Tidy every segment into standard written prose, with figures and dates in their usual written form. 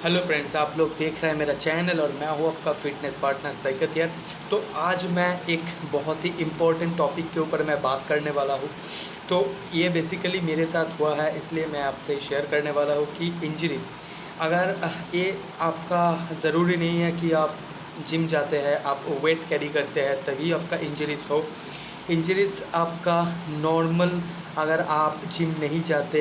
Hello friends, आप लोग देख रहे हैं मेरा चैनल और मैं हूं आपका फिटनेस पार्टनर सैकत हियर। तो आज मैं एक बहुत ही इम्पोर्टेंट टॉपिक के ऊपर मैं बात करने वाला हूं। तो ये बेसिकली मेरे साथ हुआ है, इसलिए मैं आपसे शेयर करने वाला हूं कि इंजरीज़ अगर ये आपका ज़रूरी नहीं है कि आप जिम जाते हैं, आप वेट कैरी करते हैं तभी आपका इंजरीज़ हो। इंजरीज़ आपका नॉर्मल, अगर आप जिम नहीं जाते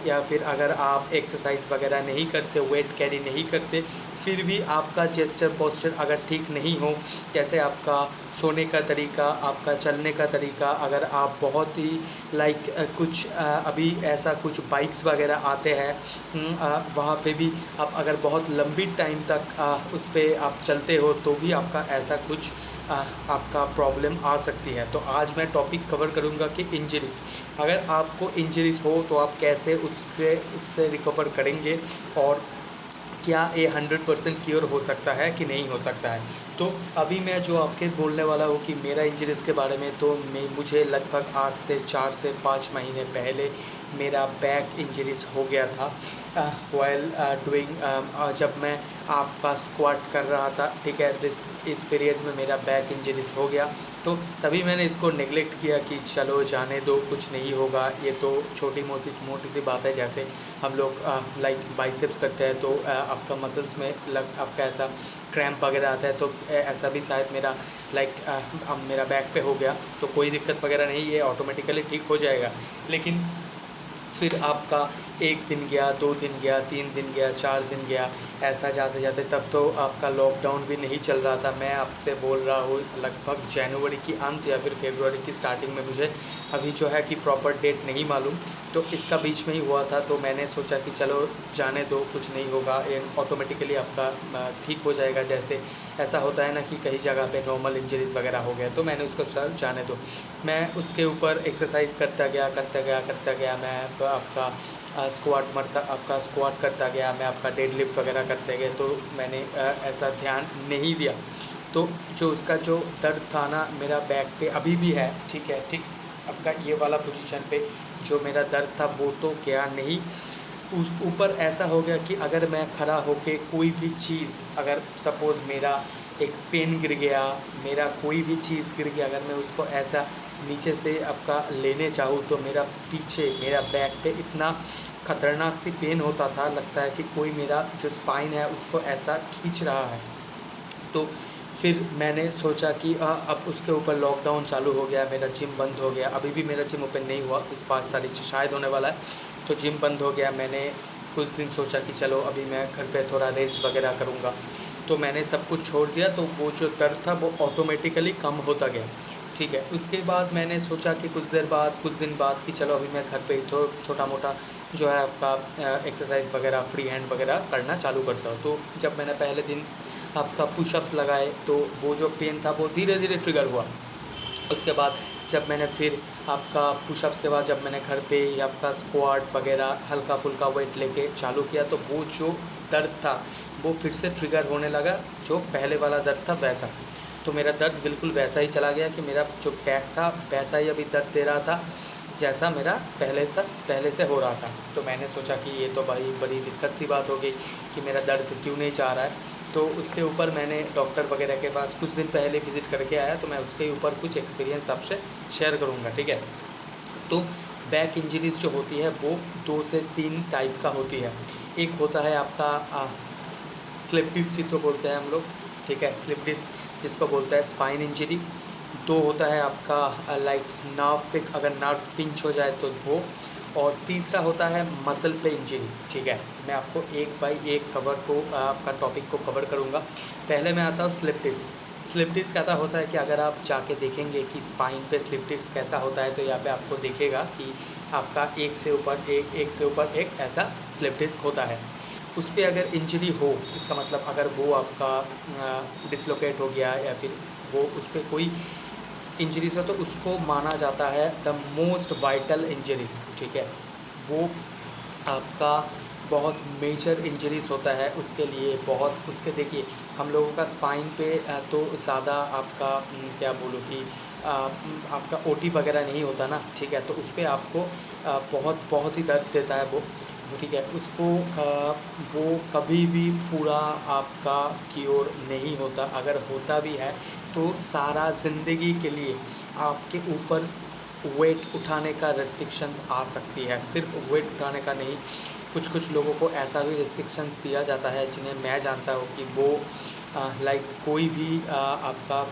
या फिर अगर आप एक्सरसाइज वगैरह नहीं करते, वेट कैरी नहीं करते, फिर भी आपका जेस्चर पोस्चर अगर ठीक नहीं हो, जैसे आपका सोने का तरीका, आपका चलने का तरीका, अगर आप बहुत ही कुछ अभी ऐसा कुछ बाइक्स वगैरह आते हैं, वहाँ पे भी आप अगर बहुत लंबी टाइम तक उस पर आप चलते हो तो भी आपका ऐसा कुछ आपका प्रॉब्लम आ सकती है। तो आज मैं टॉपिक कवर करूंगा कि इंजरीज़, अगर आपको इंजरीज़ हो तो आप कैसे उससे रिकवर करेंगे और क्या ये 100% क्योर हो सकता है कि नहीं हो सकता है। तो अभी मैं जो आपके बोलने वाला हूँ कि मेरा इंजरीज़ के बारे में, तो मुझे लगभग आज से 4 से 5 महीने पहले मेरा बैक इंजरीज़ हो गया था वाइल डूइंग, जब मैं आपका स्क्वाट कर रहा था, ठीक है। इस पीरियड में मेरा बैक इंजरीज़ हो गया, तो तभी मैंने इसको नेगलेक्ट किया कि चलो जाने दो, कुछ नहीं होगा, ये तो छोटी मोटी सी बात है। जैसे हम लोग बाइसेप्स करते हैं तो आपका मसल्स में आपका ऐसा क्रैम्प वगैरह आता है, तो ऐसा भी शायद मेरा मेरा बैक पे हो गया, तो कोई दिक्कत वगैरह नहीं, ये ऑटोमेटिकली ठीक हो जाएगा। लेकिन फिर आपका 1 दिन गया, 2 दिन गया, 3 दिन गया, 4 दिन गया, ऐसा जाते जाते तब तो आपका लॉकडाउन भी नहीं चल रहा था। मैं आपसे बोल रहा हूँ लगभग जनवरी की अंत या फिर फरवरी की स्टार्टिंग में, मुझे अभी जो है कि प्रॉपर डेट नहीं मालूम, तो इसका बीच में ही हुआ था। तो मैंने सोचा कि चलो जाने दो, कुछ नहीं होगा, ये ऑटोमेटिकली आपका ठीक हो जाएगा। जैसे ऐसा होता है ना कि कई जगह पे नॉर्मल इंजरीज़ वगैरह हो गया, तो मैंने उसको सर जाने दो। मैं उसके ऊपर एक्सरसाइज करता गया, मैं आपका स्क्वाट करता गया, मैं आपका डेडलिफ्ट वगैरह करते गए, तो मैंने ऐसा ध्यान नहीं दिया। तो जो उसका जो दर्द था ना मेरा बैक पे अभी भी है, ठीक है, ठीक आपका ये वाला पोजीशन पे जो मेरा दर्द था वो तो गया नहीं। ऊपर ऐसा हो गया कि अगर मैं खड़ा होके कोई भी चीज़, अगर सपोज़ मेरा एक पेन गिर गया, मेरा कोई भी चीज़ गिर गया, अगर मैं उसको ऐसा नीचे से आपका लेने चाहूँ तो मेरा पीछे मेरा बैक पे इतना ख़तरनाक सी पेन होता था, लगता है कि कोई मेरा जो स्पाइन है उसको ऐसा खींच रहा है। तो फिर मैंने सोचा कि अब उसके ऊपर लॉकडाउन चालू हो गया, मेरा जिम बंद हो गया, अभी भी मेरा जिम ओपन नहीं हुआ, इस 5 तारीख से शायद होने वाला है, तो जिम बंद हो गया। मैंने कुछ दिन सोचा कि चलो अभी मैं घर पे थोड़ा रेस्ट वगैरह करूँगा, तो मैंने सब कुछ छोड़ दिया, तो वो जो दर्द था वो ऑटोमेटिकली कम होता गया, ठीक है। उसके बाद मैंने सोचा कि कुछ दिन बाद कि चलो अभी मैं घर पे ही तो छोटा मोटा जो है आपका एक्सरसाइज वगैरह, फ्री हैंड वगैरह करना चालू करता हूँ। तो जब मैंने पहले दिन आपका पुशअप्स लगाए तो वो जो पेन था वो धीरे धीरे ट्रिगर हुआ। उसके बाद जब मैंने फिर आपका पुशअप्स के बाद जब मैंने घर पे ही आपका स्क्वाट वगैरह हल्का फुल्का वेट लेके चालू किया, तो वो जो दर्द था वो फिर से ट्रिगर होने लगा, जो पहले वाला दर्द था वैसा। तो मेरा दर्द बिल्कुल वैसा ही चला गया कि मेरा जो बैक था वैसा ही अभी दर्द दे रहा था जैसा मेरा पहले से हो रहा था। तो मैंने सोचा कि ये तो भाई बड़ी दिक्कत सी बात हो गई कि मेरा दर्द क्यों नहीं जा रहा है। तो उसके ऊपर मैंने डॉक्टर वगैरह के पास कुछ दिन पहले विज़िट करके आया, तो मैं उसके ऊपर कुछ एक्सपीरियंस आपसे शेयर करूँगा, ठीक है। तो बैक इंजरीज़ जो होती है वो 2 से 3 टाइप का होती है। एक होता है आपका स्लिप डिस्क जिसको बोलते हैं हम लोग, ठीक है, स्लिप डिस्क जिसको बोलते हैं स्पाइन इंजरी। 2 होता है आपका नर्व पे, अगर नर्व पिंच हो जाए तो वो, और तीसरा होता है मसल पे इंजरी, ठीक है। मैं आपको एक बाय एक आपका टॉपिक को कवर करूँगा। पहले मैं आता हूँ स्लिप डिस्क। स्लिप डिस्क कैसा होता है कि अगर आप जाके देखेंगे कि स्पाइन पे स्लिप डिस्क कैसा होता है, तो यहाँ पे आपको दिखेगा कि आपका एक से ऊपर एक ऐसा स्लिप डिस्क होता है। उस पर अगर इंजरी हो, इसका मतलब अगर वो आपका डिसलोकेट हो गया या फिर वो उस पर कोई इंजरीज हो, तो उसको माना जाता है द मोस्ट वाइटल इंजरीज, ठीक है। वो आपका बहुत मेजर इंजरीज होता है, उसके लिए बहुत उसके देखिए हम लोगों का स्पाइन पे तो ज़्यादा आपका क्या बोलूँ कि आपका ओटी वगैरह नहीं होता ना, ठीक है। तो उस पर आपको बहुत बहुत ही दर्द देता है वो। ठीक है, उसको वो कभी भी पूरा आपका क्योर नहीं होता। अगर होता भी है तो सारा ज़िंदगी के लिए आपके ऊपर वेट उठाने का रिस्ट्रिक्शंस आ सकती है। सिर्फ वेट उठाने का नहीं, कुछ कुछ लोगों को ऐसा भी रिस्ट्रिक्शंस दिया जाता है जिन्हें मैं जानता हूँ कि वो लाइक कोई भी आपका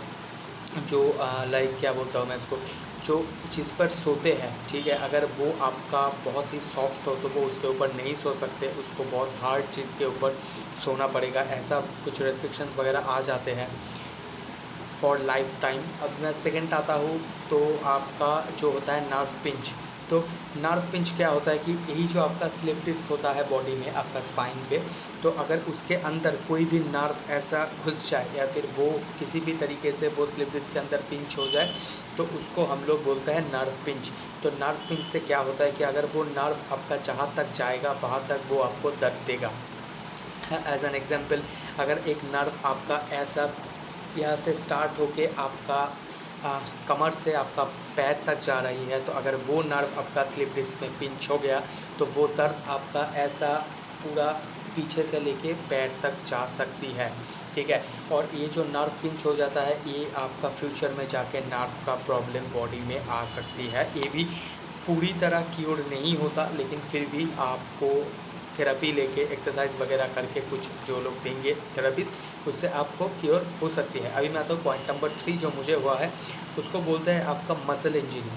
जो लाइक क्या बोलता हूँ मैं इसको, जो जिस पर सोते हैं, ठीक है, अगर वो आपका बहुत ही सॉफ्ट हो तो वो उसके ऊपर नहीं सो सकते, उसको बहुत हार्ड चीज़ के ऊपर सोना पड़ेगा। ऐसा कुछ रेस्ट्रिक्शंस वगैरह आ जाते हैं फॉर लाइफ टाइम। अब मैं सेकंड आता हूँ तो आपका जो होता है नर्व पिंच। तो नर्व पिंच क्या होता है कि यही जो आपका स्लिप डिस्क होता है बॉडी में आपका स्पाइन पे, तो अगर उसके अंदर कोई भी नर्व ऐसा घुस जाए या फिर वो किसी भी तरीके से वो स्लिप डिस्क के अंदर पिंच हो जाए तो उसको हम लोग बोलते हैं नर्व पिंच। तो नर्व पिंच से क्या होता है कि अगर वो नर्व आपका जहाँ तक जाएगा वहाँ तक वो आपको दर्द देगा। एज एन एग्जाम्पल, अगर एक नर्व आपका ऐसा यहाँ से स्टार्ट होके आपका कमर से आपका पैर तक जा रही है, तो अगर वो नर्व आपका स्लिप डिस्क में पिंच हो गया तो वो दर्द आपका ऐसा पूरा पीछे से लेके पैर तक जा सकती है, ठीक है। और ये जो नर्व पिंच हो जाता है ये आपका फ्यूचर में जाके नर्व का प्रॉब्लम बॉडी में आ सकती है। ये भी पूरी तरह क्योर नहीं होता, लेकिन फिर भी आपको थेरेपी लेके एक्सरसाइज वगैरह करके कुछ जो लोग देंगे थेरेपिस्ट, उससे आपको क्योर हो सकती है। अभी मैं आता हूँ पॉइंट नंबर 3 जो मुझे हुआ है, उसको बोलते हैं आपका मसल इंजरी।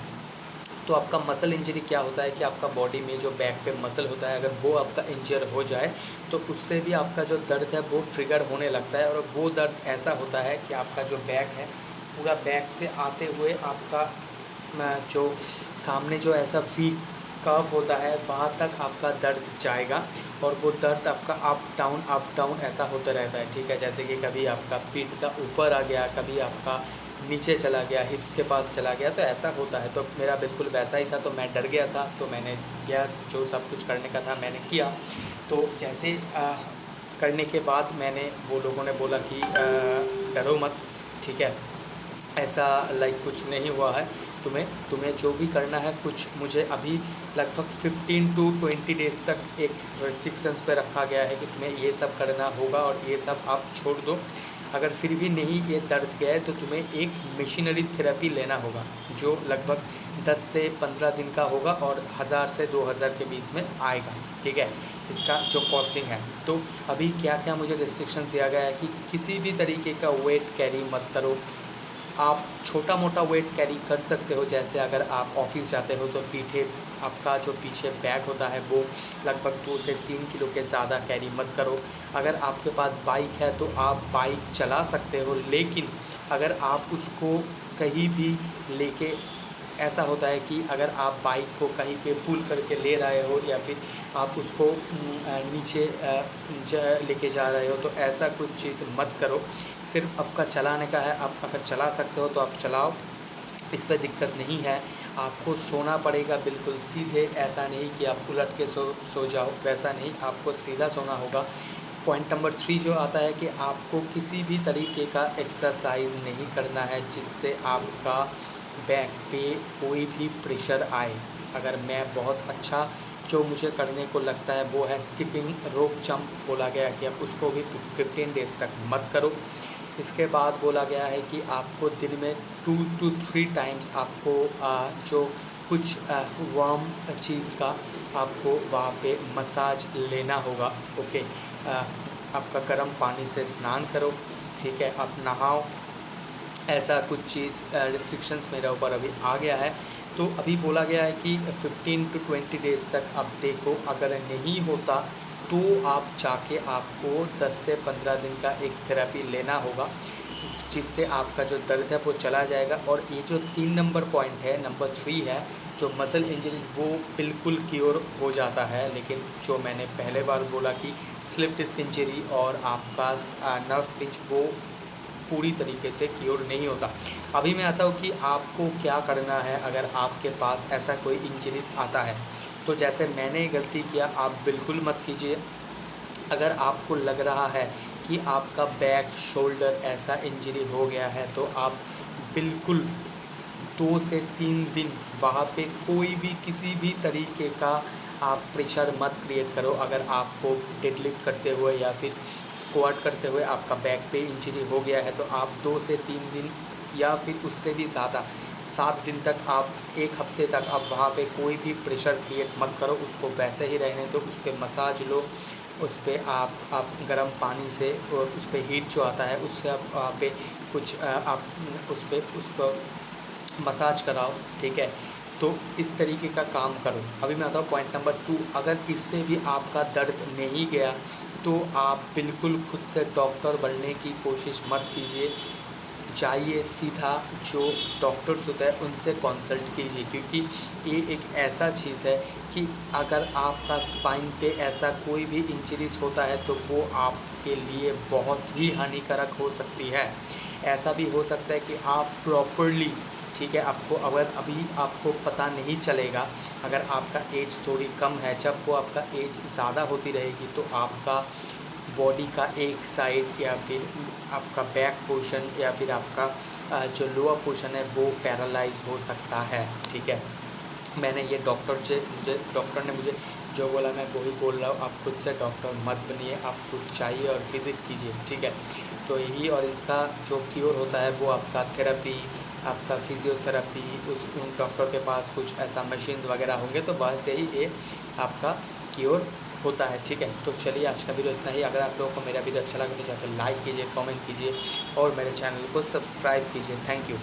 तो आपका मसल इंजरी क्या होता है कि आपका बॉडी में जो बैक पे मसल होता है, अगर वो आपका इंजर हो जाए तो उससे भी आपका जो दर्द है वो ट्रिगर होने लगता है। और वो दर्द ऐसा होता है कि आपका जो बैक है, पूरा बैक से आते हुए आपका जो सामने जो ऐसा वीक कर्व होता है वहाँ तक आपका दर्द जाएगा। और वो दर्द आपका अप डाउन ऐसा होता रहता है, ठीक है। जैसे कि कभी आपका पीठ का ऊपर आ गया, कभी आपका नीचे चला गया, हिप्स के पास चला गया, तो ऐसा होता है। तो मेरा बिल्कुल वैसा ही था, तो मैं डर गया था, तो मैंने यस जो सब कुछ करने का था मैंने किया। तो जैसे करने के बाद मैंने, वो लोगों ने बोला कि डरो मत, ठीक है, ऐसा लाइक कुछ नहीं हुआ है, तुम्हें जो भी करना है कुछ, मुझे अभी लगभग 15 टू 20 डेज़ तक एक रेस्ट्रिक्शंस पे रखा गया है कि तुम्हें ये सब करना होगा और ये सब आप छोड़ दो। अगर फिर भी नहीं ये दर्द गया तो तुम्हें एक मशीनरी थेरेपी लेना होगा जो लगभग 10 से 15 दिन का होगा और 1000 से 2000 के बीच में आएगा, ठीक है, इसका जो कॉस्टिंग है। तो अभी क्या क्या मुझे रिस्ट्रिक्शन दिया गया है कि किसी भी तरीके का वेट कैरी मत करो। आप छोटा मोटा वेट कैरी कर सकते हो, जैसे अगर आप ऑफिस जाते हो तो पीठे आपका जो पीछे बैग होता है वो लगभग 2 से 3 किलो के ज़्यादा कैरी मत करो। अगर आपके पास बाइक है तो आप बाइक चला सकते हो, लेकिन अगर आप उसको कहीं भी लेके, ऐसा होता है कि अगर आप बाइक को कहीं पे पुल करके ले रहे हो या फिर आप उसको नीचे लेके जा रहे हो, तो ऐसा कुछ चीज़ मत करो। सिर्फ आपका चलाने का है, आप अगर चला सकते हो तो आप चलाओ, इस पर दिक्कत नहीं है। आपको सोना पड़ेगा बिल्कुल सीधे, ऐसा नहीं कि आप उलट के सो जाओ, वैसा नहीं, आपको सीधा सोना होगा। पॉइंट नंबर 3 जो आता है कि आपको किसी भी तरीके का एक्सरसाइज नहीं करना है जिससे आपका बैक पे कोई भी प्रेशर आए। अगर मैं बहुत अच्छा जो मुझे करने को लगता है वो है स्किपिंग रोप जंप, बोला गया कि आप उसको भी 15 डेज़ तक मत करो। इसके बाद बोला गया है कि आपको दिन में 2 to 3 टाइम्स आपको जो कुछ वार्म चीज़ का आपको वहाँ पे मसाज लेना होगा, ओके। आपका गर्म पानी से स्नान करो, ठीक है, आप नहाओ, ऐसा कुछ चीज़ रिस्ट्रिक्शंस मेरे ऊपर अभी आ गया है। तो अभी बोला गया है कि 15 टू 20 डेज़ तक आप देखो, अगर नहीं होता तो आप जाके आपको 10 से 15 दिन का एक थेरेपी लेना होगा जिससे आपका जो दर्द है वो चला जाएगा। और ये जो 3 नंबर पॉइंट है, नंबर 3 है, जो मसल इंजरीज़, वो बिल्कुल क्योर हो जाता है। लेकिन जो मैंने पहले बार बोला कि स्लिप डिस्क इंजरी और आपका नर्व पिंच, वो पूरी तरीके से क्योर नहीं होता। अभी मैं आता हूँ कि आपको क्या करना है अगर आपके पास ऐसा कोई इंजरीज आता है। तो जैसे मैंने गलती किया, आप बिल्कुल मत कीजिए। अगर आपको लग रहा है कि आपका बैक शोल्डर ऐसा इंजरी हो गया है तो आप बिल्कुल 2 से 3 दिन वहाँ पे कोई भी किसी भी तरीके का आप प्रेशर मत क्रिएट करो। अगर आपको डेडलिफ्ट करते हुए या फिर स्क्वाट करते हुए आपका बैक पे इंजरी हो गया है तो आप 2 से 3 दिन या फिर उससे भी ज़्यादा 7 दिन तक, आप 1 हफ्ते तक आप वहाँ पे कोई भी प्रेशर क्रिएट मत करो, उसको वैसे ही रहने दो। उस पे मसाज लो, उस पे आप गर्म पानी से, और उस पे हीट जो आता है उससे आप वहाँ पे कुछ आप उसको मसाज कराओ, ठीक है। तो इस तरीके का काम करो। अभी मैं आता हूँ पॉइंट नंबर 2। अगर इससे भी आपका दर्द नहीं गया तो आप बिल्कुल खुद से डॉक्टर बनने की कोशिश मत कीजिए। जाइए सीधा जो डॉक्टर्स होता है उनसे कंसल्ट कीजिए, क्योंकि ये एक ऐसा चीज़ है कि अगर आपका स्पाइन पे ऐसा कोई भी इंजरीज होता है तो वो आपके लिए बहुत ही हानिकारक हो सकती है। ऐसा भी हो सकता है कि आप प्रॉपरली, ठीक है, आपको अगर अभी आपको पता नहीं चलेगा, अगर आपका एज थोड़ी कम है, जब वो आपका एज ज़्यादा होती रहेगी तो आपका बॉडी का एक साइड या फिर आपका बैक पोर्शन या फिर आपका जो लोअर पोर्शन है वो पैरालाइज हो सकता है, ठीक है। मैंने ये डॉक्टर ने मुझे जो बोला मैं वही बोल रहा हूँ। आप खुद से डॉक्टर मत बनिए, आप खुद जाइए और विज़िट कीजिए, ठीक है। तो यही, और इसका जो क्योर होता है वो आपका थेरेपी, आपका फिजियोथेरेपी, उस डॉक्टर के पास कुछ ऐसा मशीन्स वगैरह होंगे तो बस यही ये आपका क्योर होता है, ठीक है। तो चलिए आज का वीडियो इतना ही। अगर आप लोगों को मेरा वीडियो अच्छा लगा तो जाकर लाइक कीजिए, कमेंट कीजिए और मेरे चैनल को सब्सक्राइब कीजिए। Thank you.